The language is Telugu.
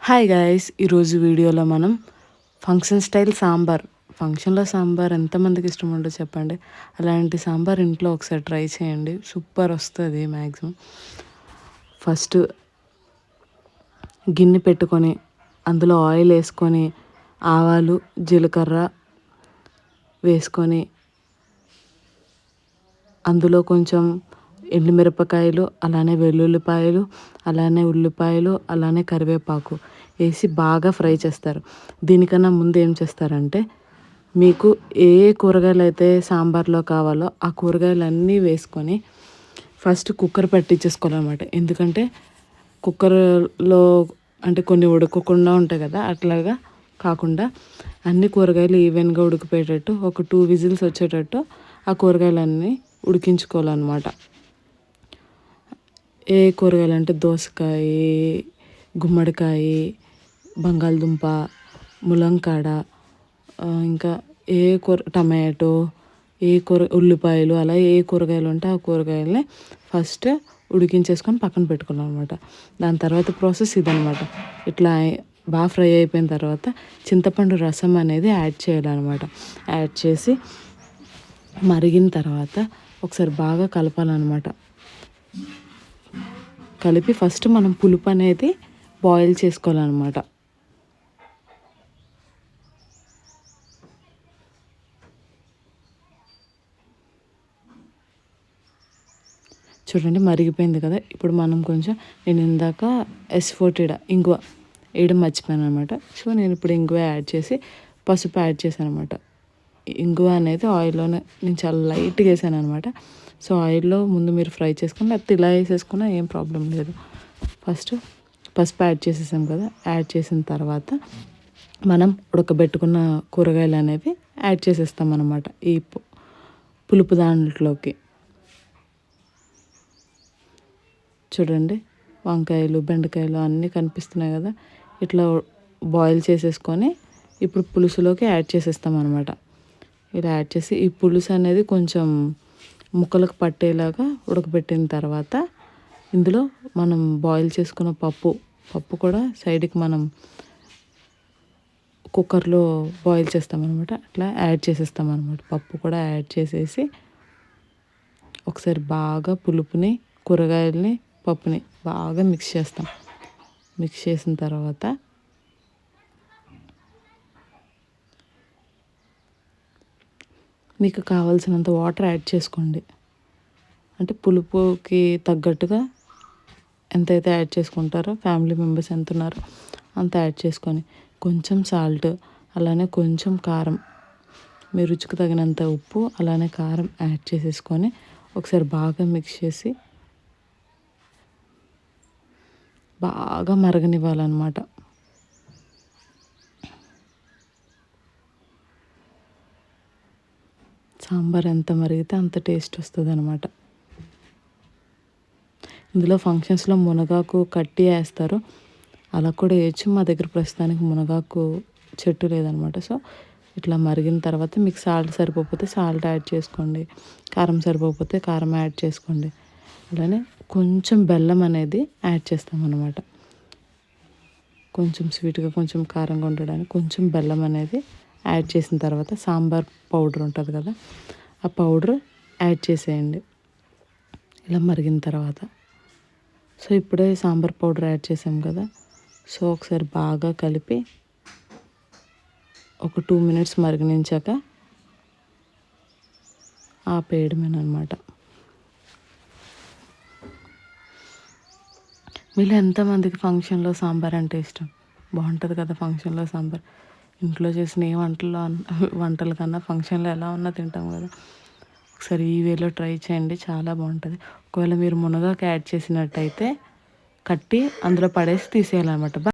హాయ్ గైస్, ఈరోజు వీడియోలో మనం ఫంక్షన్ స్టైల్ సాంబార్, ఫంక్షన్లో సాంబార్ ఎంతమందికి ఇష్టం ఉండో చెప్పండి. అలాంటి సాంబార్ ఇంట్లో ఒకసారి ట్రై చేయండి, సూపర్ వస్తుంది. మ్యాక్సిమం ఫస్ట్ గిన్నె పెట్టుకొని అందులో ఆయిల్ వేసుకొని ఆవాలు జీలకర్ర వేసుకొని అందులో కొంచెం ఎండుమిరపకాయలు, అలానే వెల్లుల్లిపాయలు, అలానే ఉల్లిపాయలు, అలానే కరివేపాకు వేసి బాగా ఫ్రై చేస్తారు. దీనికన్నా ముందు ఏం చేస్తారంటే, మీకు ఏ కూరగాయలు అయితే సాంబార్లో కావాలో ఆ కూరగాయలన్నీ వేసుకొని ఫస్ట్ కుక్కర్ పెట్టించేసుకోవాలన్నమాట. ఎందుకంటే కుక్కర్లో అంటే కొన్ని ఉడకకుండా ఉంటాయి కదా, అట్లాగా కాకుండా అన్ని కూరగాయలు ఈవెన్గా ఉడికిపోయేటట్టు ఒక 2 విజిల్స్ వచ్చేటట్టు ఆ కూరగాయలన్నీ ఉడికించుకోవాలన్నమాట. ఏ కూరగాయలు అంటే దోసకాయ, గుమ్మడికాయ, బంగాళదుంప, ములంకాడ, ఇంకా ఏ కూర టమాటో, ఉల్లిపాయలు, అలా ఏ కూరగాయలు ఉంటే ఆ కూరగాయలని ఫస్ట్ ఉడికించేసుకొని పక్కన పెట్టుకోవాలన్నమాట. దాని తర్వాత ప్రాసెస్ ఇదనమాట. ఇట్లా బాగా ఫ్రై అయిపోయిన తర్వాత చింతపండు రసం అనేది యాడ్ చేయాలన్నమాట. యాడ్ చేసి మరిగిన తర్వాత ఒకసారి బాగా కలపాలన్నమాట. కలిపి ఫస్ట్ మనం పులుపు అనేది బాయిల్ చేసుకోవాలన్నమాట. చూడండి మరిగిపోయింది కదా. ఇప్పుడు మనం కొంచెం నేను ఇందాక S40 ఇంగువ వేయడం మర్చిపోయాను అనమాట. సో నేను ఇప్పుడు ఇంగువ యాడ్ చేసి పసుపు యాడ్ చేశాను అనమాట. ఇంగువ అనేది ఆయిల్లోనే నేను చాలా లైట్గా వేసాను అనమాట. సో ఆయిల్లో ముందు మీరు ఫ్రై చేసుకుని లేకపోతే ఇలా వేసేసుకున్నా ఏం ప్రాబ్లం లేదు. ఫస్ట్ పసుపు యాడ్ చేసేసాం కదా. యాడ్ చేసిన తర్వాత మనం ఉడకబెట్టుకున్న కూరగాయలు అనేవి యాడ్ చేసేస్తాం అన్నమాట ఈ పులుపు దాంట్లోకి. చూడండి వంకాయలు, బెండకాయలు అన్నీ కనిపిస్తున్నాయి కదా. ఇట్లా బాయిల్ చేసేసుకొని ఇప్పుడు పులుసులోకి యాడ్ చేసేస్తాం అనమాట. ఇలా యాడ్ చేసి ఈ పులుసు అనేది కొంచెం ముక్కలకు పట్టేలాగా ఉడకబెట్టిన తర్వాత ఇందులో మనం బాయిల్ చేసుకున్న పప్పు కూడా సైడ్కి మనం కుక్కర్లో బాయిల్ చేస్తామన్నమాట. అట్లా యాడ్ చేసేస్తామన్నమాట. పప్పు కూడా యాడ్ చేసేసి ఒకసారి బాగా పులుపుని, కూరగాయలని, పప్పుని బాగా మిక్స్ చేస్తాం. మిక్స్ చేసిన తర్వాత మీకు కావాల్సినంత వాటర్ యాడ్ చేసుకోండి. అంటే పులుపుకి తగ్గట్టుగా ఎంతైతే యాడ్ చేసుకుంటారో, ఫ్యామిలీ మెంబర్స్ ఎంత ఉన్నారో అంత యాడ్ చేసుకొని కొంచెం సాల్ట్, అలానే కొంచెం కారం, మీ రుచికి తగినంత ఉప్పు, అలానే కారం యాడ్ చేసేసుకొని ఒకసారి బాగా మిక్స్ చేసి బాగా మరగనివ్వాలన్నమాట. సాంబార్ ఎంత మరిగితే అంత టేస్ట్ వస్తుంది అనమాట. ఇందులో ఫంక్షన్స్లో మునగాకు కట్టి వేస్తారు, అలా కూడా వేయచ్చు. మా దగ్గర ప్రస్తుతానికి మునగాకు చెట్టు లేదనమాట. సో ఇట్లా మరిగిన తర్వాత మీకు సాల్ట్ సరిపోతే సాల్ట్ యాడ్ చేసుకోండి, కారం సరిపోతే కారం యాడ్ చేసుకోండి. అలానే కొంచెం బెల్లం అనేది యాడ్ చేస్తామన్నమాట. కొంచెం స్వీట్గా, కొంచెం కారంగా ఉండడానికి కొంచెం బెల్లం అనేది యాడ్ చేసిన తర్వాత సాంబార్ పౌడర్ ఉంటుంది కదా, ఆ పౌడర్ యాడ్ చేసేయండి ఇలా మరిగిన తర్వాత. సో ఇప్పుడే సాంబార్ పౌడర్ యాడ్ చేసాం కదా. సో ఒకసారి బాగా కలిపి ఒక 2 మినిట్స్ మరిగించాక ఆపేయడమేనమాట. మీలో ఎంతమందికి ఫంక్షన్లో సాంబార్ అంటే ఇష్టం? బాగుంటుంది కదా ఫంక్షన్లో సాంబార్. ఇంట్లో చేసిన ఏ వంటల కన్నా ఫంక్షన్లో ఎలా ఉన్నా తింటాం కదా. ఒకసారి ఈ వేలో ట్రై చేయండి, చాలా బాగుంటుంది. ఒకవేళ మీరు మునగాకు యాడ్ చేసినట్టయితే కట్టి అందులో పడేసి తీసేయాలన్నమాట.